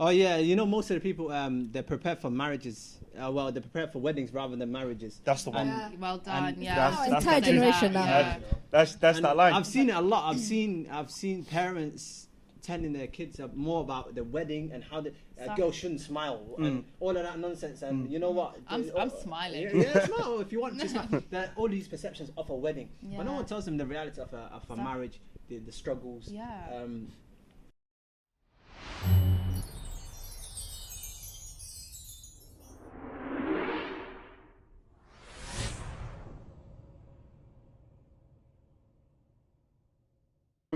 Oh yeah, you know, most of the people they're prepared for marriages. They're prepared for weddings rather than marriages. That's the one. Yeah. Well done. And Yeah. Entire generation now. Yeah. That's that line. I've seen it a lot. I've seen parents telling their kids more about the wedding and how a girl shouldn't smile and all of that nonsense. And you know what? I'm smiling. Yeah, smile if you want to smile. There are all these perceptions of a wedding, but no Yeah. one tells them the reality of a marriage, the struggles. Yeah.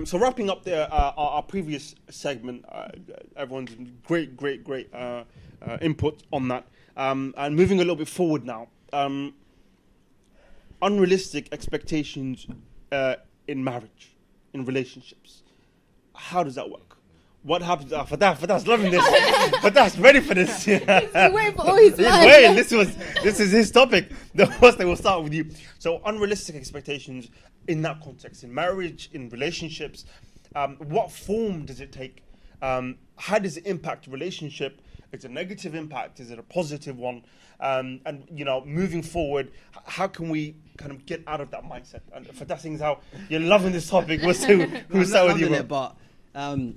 So wrapping up our previous segment, everyone's great input on that, and moving a little bit forward now. Unrealistic expectations in marriage, in relationships. How does that work? What happens? Fatah's loving this. Fatah's ready for this. He's been waiting for all his life. Wait, this is his topic. The first thing we'll start with you. So unrealistic expectations in that context, in marriage, in relationships, what form does it take? How does it impact a relationship? Is it a negative impact? Is it a positive one? And you know, moving forward, how can we kind of get out of that mindset? And for that things how you're loving this topic. We'll see who's start with you. But I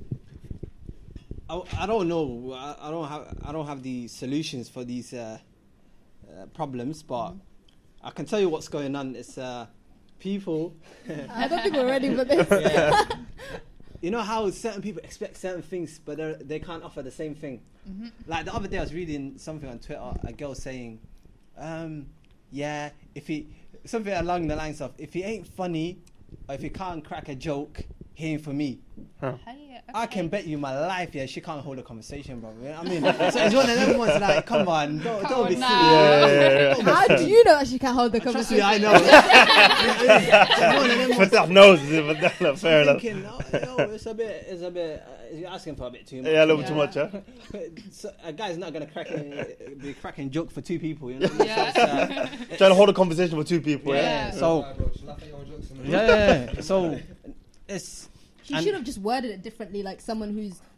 don't know. I don't have the solutions for these problems, but I can tell you what's going on. It's people. I don't think we're ready for this. Yeah. You know how certain people expect certain things, but they can't offer the same thing. Like the other day, I was reading something on Twitter. A girl saying, "Yeah, something along the lines of, if he ain't funny, or if he can't crack a joke, he ain't for me." Huh. I can bet you my life, she can't hold a conversation, bro. I mean, so it's one of them ones like, come on, don't be silly. Yeah. How do you know that she can't hold the Trust conversation? me, I know. Fatah knows, but that's not fair enough. Thinking, it's a bit. You're asking for a bit too much. Yeah, a little bit too much, huh? So a guy's not gonna be cracking joke for two people, you know. Yeah. So Trying to hold a conversation with two people. yeah. Yeah. So yeah. So it's. She should have just worded it differently, like someone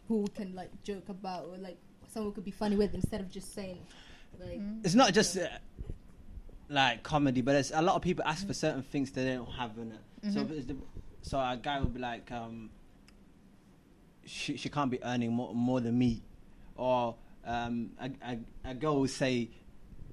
who can like joke about, or like someone who could be funny with, instead of just saying like. It's not just like comedy, but it's a lot of people ask for certain things that they don't have in it. So a guy would be like, she can't be earning more than me, or a girl would say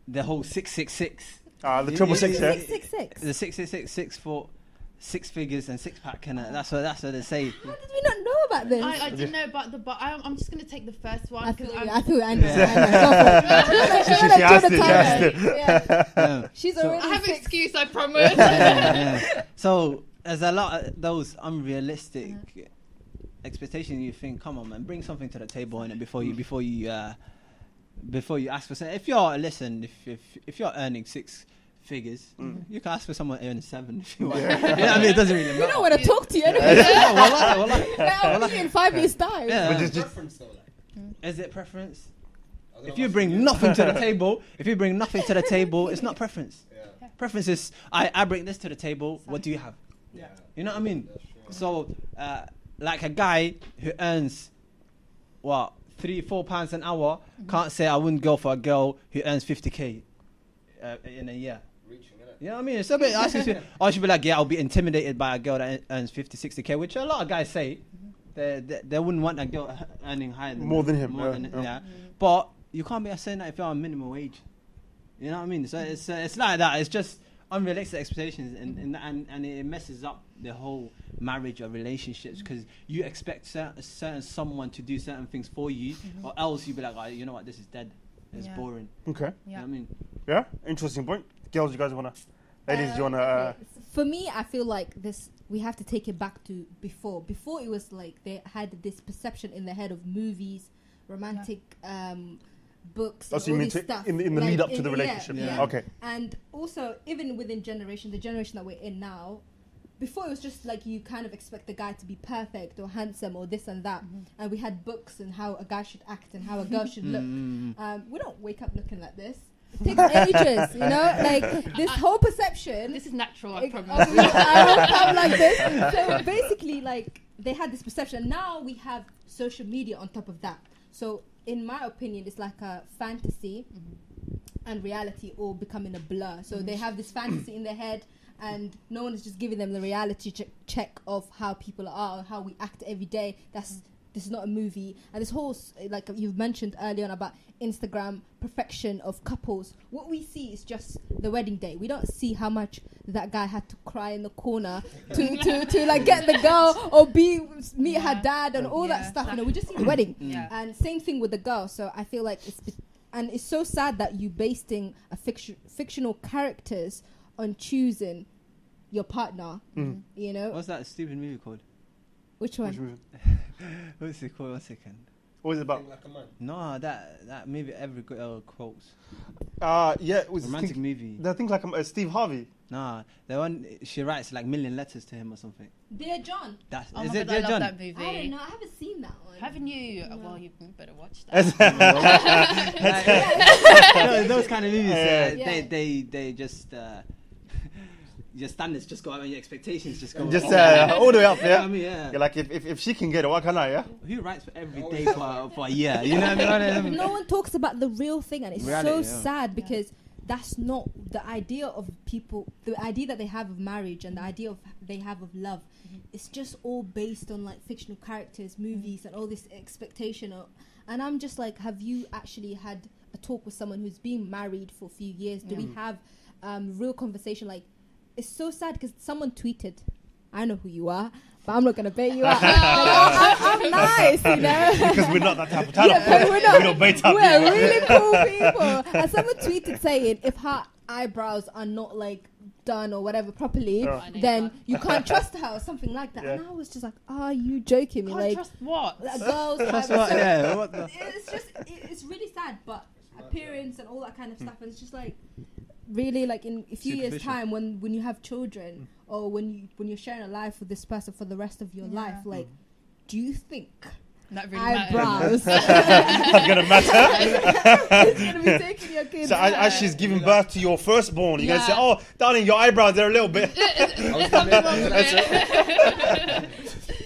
the whole 666. The triple six, yeah. 666. The 666 for 6 figures and 6-pack, and that's what they say. How did we not know about this? I didn't know about but I'm just going to take the first one. I because know. I know. Go for it. Yeah. She's already. I have an six. excuse, I promise. Yeah. So there's a lot of those unrealistic expectations. You think, come on, man, bring something to the table in it before you ask for something. If you're earning 6 figures, you can ask for someone earning 7 if you want. You know what I mean? It doesn't really matter. We don't want to talk to you anyway. I'll be in 5 years time. Yeah. But just preference though, like. Is it preference? If you bring nothing to the table, it's not preference. Yeah. Preference is I bring this to the table. What do you have? Yeah. You know what I mean? That's true. So, like a guy who earns £3-4 pounds an hour can't say I wouldn't go for a girl who earns 50k in a year. Reaching, innit? You know what I mean? It's a bit. I should be like, I'll be intimidated by a girl that earns 50-60k, which a lot of guys say. They wouldn't want a girl earning higher than More than him. yeah. But you can't be saying that if you're on minimum wage. You know what I mean? So it's like that. It's just unrealistic expectations, and it messes up the whole marriage or relationships, because you expect certain someone to do certain things for you, or else you'd be like, you know what, this is dead. It's boring. Okay. You know what I mean? Yeah. Interesting point. Girls, you guys wanna? Ladies, do you wanna? For me, I feel like we have to take it back to before. Before it was like they had this perception in their head of movies, romantic books, Oh, so you all mean this stuff. in the Like, lead up to the relationship? Yeah. Okay. And also, even within the generation that we're in now, before it was just like you kind of expect the guy to be perfect or handsome or this and that, and we had books and how a guy should act and how a girl should look. We don't wake up looking like this. It takes ages, you know, like this whole perception. This is natural, I Like, promise. I won't come like this. So basically, like, they had this perception. Now we have social media on top of that. So in my opinion, it's like a fantasy and reality all becoming a blur. So they have this fantasy in their head, and no one is just giving them the reality check of how people are, how we act every day. This is not a movie. And this whole, like you've mentioned earlier on about Instagram perfection of couples, what we see is just the wedding day. We don't see how much that guy had to cry in the corner to like get the girl or meet her dad and all that stuff. You know, we just see the wedding. And same thing with the girl. So I feel like it's so sad that you basing a fictional characters on choosing your partner. You know, What's that stupid movie called? which one? What's it called? 1 second. What was it about? Think like a man. No, that movie every girl quotes. Yeah, it was Romantic movie. I think like Steve Harvey. Nah, the one she writes like million letters to him or something. Dear John. That's Oh is my it God, I Dear love John? that movie. I don't know. I haven't seen that one. Haven't you? No. Well, you better watch that. Those kind of movies, Yeah. they just your standards just go up and your expectations just go Just up. all the way up, You know what I yeah. mean, yeah. You're like, if she can get it, why can't I? Yeah. Who writes for every day for a year? You know what I mean? No one talks about the real thing, and it's Reality, so yeah. sad because that's not the idea of people. The idea that they have of marriage and the idea of they have of love, it's just all based on like fictional characters, movies, and all this expectation. And I'm just like, have you actually had a talk with someone who's been married for a few years? Do we have real conversation? Like, it's so sad because someone tweeted, I know who you are, but I'm not going to bait you out. I'm nice, you know. Because we're not that type of talent. Yeah, we don't bait up We're people. really cool people. And someone tweeted saying if her eyebrows are not like done or whatever properly, Yeah. then you can't trust her or something like that. Yeah. And I was just like, are you joking me? Can't Like, trust what? girls. That's have- what, yeah. What the? It's just, it's really sad, but appearance and all that kind of stuff. And it's just like, really, like in a few years' Superficial. time, when you have children or when you're sharing a life with this person for the rest of your life, like, do you think That really matters. eyebrows That's gonna matter. is gonna be taking your kids? So as she's giving birth to your firstborn, you're gonna say, Yeah. "Oh, darling, your eyebrows they're a little bit." There's something wrong with it.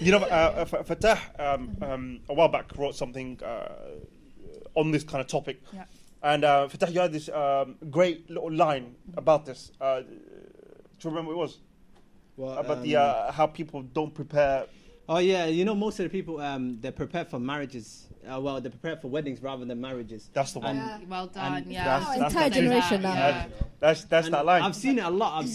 You know, Fatah a while back wrote something on this kind of topic, Yeah. and Fatah, you had this great little line about this. Do you remember what it was? Well, About the how people don't prepare. oh yeah, you know most of the people they're prepared for marriages. Well, they're prepared for weddings rather than marriages. That's the one. Yeah. Well done, And yeah. that's- Oh, entire that's- generation now. Yeah. That's And that line. I've seen it a lot. I've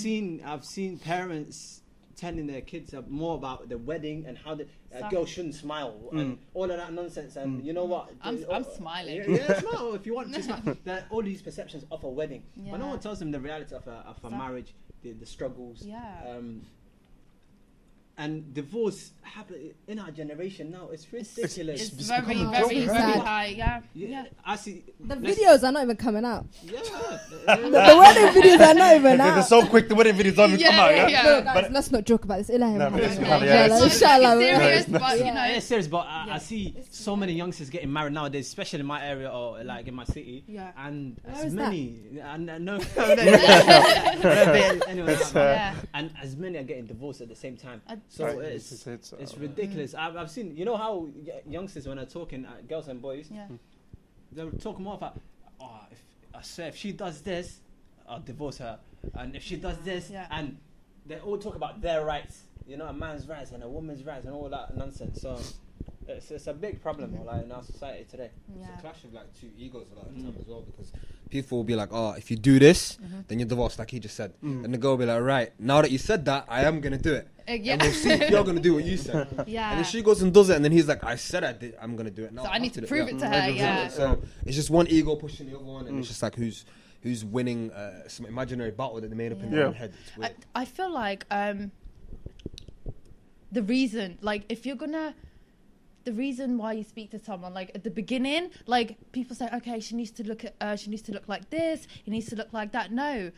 seen parents telling their kids more about the wedding and how the girl shouldn't smile and all of that nonsense. And you know what? I'm smiling. Yeah, smile if you want to smile. There are all these perceptions of a wedding, but no Yeah. one tells them the reality of a marriage, the struggles. Yeah. And divorce happen in our generation now. It's ridiculous. It's It's very, becoming very, very very sad. high. Yeah. yeah, Yeah. I see. The let's- videos are not even coming out. Yeah. The wedding videos are not even They're out. so quick. The wedding videos don't even come out. Yeah. No, guys, But- let's not joke about this. Ilahi No, Muhammad. it's Inshallah, fine, yeah, it's- inshallah. Serious, it's not- but you Yeah. know. Yeah, serious, but Yeah. I see so many youngsters getting married nowadays, especially in my area or like in my city. Yeah. And Where as is many, and no, Yeah. and as many are getting divorced at the same time. So Right. it's ridiculous. I've seen, you know how youngsters when are talking, girls and boys, Yeah. they'll talk more about, oh, if I swear if she does this, I'll divorce her, and if she does this, Yeah. and they all talk about their rights. You know, a man's rights and a woman's rights and all that nonsense. So it's a big problem like in our society today. It's Yeah. a clash of like two egos a lot of the time as well, because people will be like, oh, if you do this, then you're divorced, like he just said. And the girl will be like, right, now that you said that, I am gonna do it. Yeah. And we'll see if you're gonna do what you said. Yeah. And then she goes and does it, and then he's like, I said I'm gonna do it now. So I need to have prove do it to her, yeah. So it's just one ego pushing the other one, and it's just like who's winning some imaginary battle that they made up in their own head. It's weird. I feel like the reason, like, if you're gonna, the reason why you speak to someone, like at the beginning, like people say, okay, she needs to look like this, he needs to look like that. No.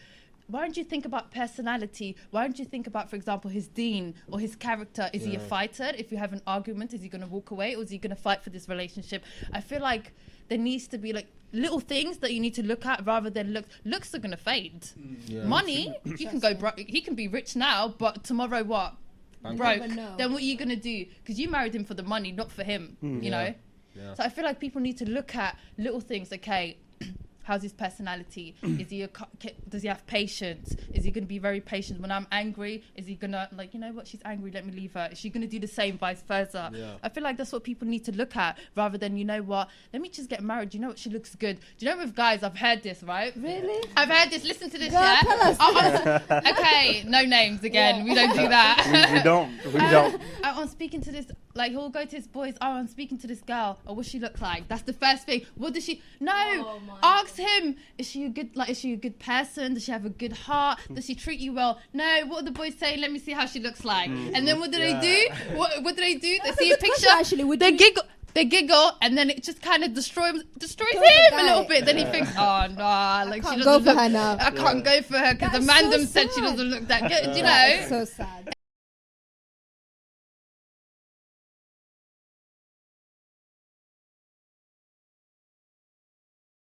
Why don't you think about personality? Why don't you think about, for example, his deen or his character? Is he a fighter? If you have an argument, is he going to walk away or is he going to fight for this relationship? I feel like there needs to be like little things that you need to look at rather than looks. Looks are going to fade. Yeah. Money, he can go. He can be rich now, but tomorrow what? Bankrupt. Broke. never know. Then what are you going to do? Because you married him for the money, not for him. You know. Yeah. So I feel like people need to look at little things. Okay, how's his personality? Is he does he have patience? Is he going to be very patient when I'm angry? Is he going to, like, you know what, she's angry, let me leave her? Is she going to do the same, vice versa? Yeah. I feel like that's what people need to look at, rather than, you know what, let me just get married. You know what, she looks good. Do you know with guys, I've heard this, right? Really? I've heard this. Listen to this, Girl, yeah? tell us. Okay, no names again. Yeah. We don't do that. We don't. We don't. I'm speaking to this, like, he'll go to his boys, oh, I'm speaking to this girl. Oh, what she look like? That's the first thing. What does she... No, Oh my ask him, is she a good person? Does she have a good heart? Does she treat you well? No, what are the boys saying? Let me see how she looks like. And then what do they do? What do they do? They see a picture, Actually, would they you- giggle, and then it just kind of destroys him the a guy. little bit. Then he thinks, oh no, like she Can't doesn't go for look, her now. I can't go for her because the That's man so them said she sad. doesn't look that good. You know? That's so sad.